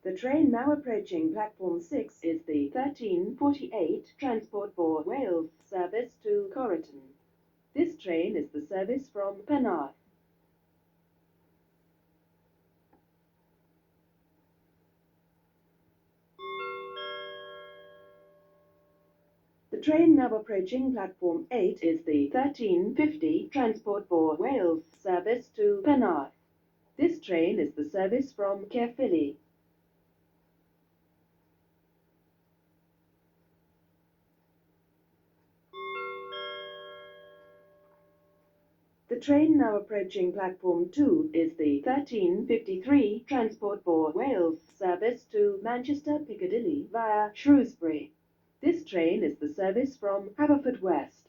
The train now approaching platform 6 is the 1348 Transport for Wales service to Corriton. This train is the service from Penarth. The train now approaching platform 8 is the 1350 Transport for Wales service to Penarth. This train is the service from Caerphilly. The train now approaching platform 2 is the 1353 Transport for Wales service to Manchester Piccadilly via Shrewsbury. This train is the service from Haverfordwest.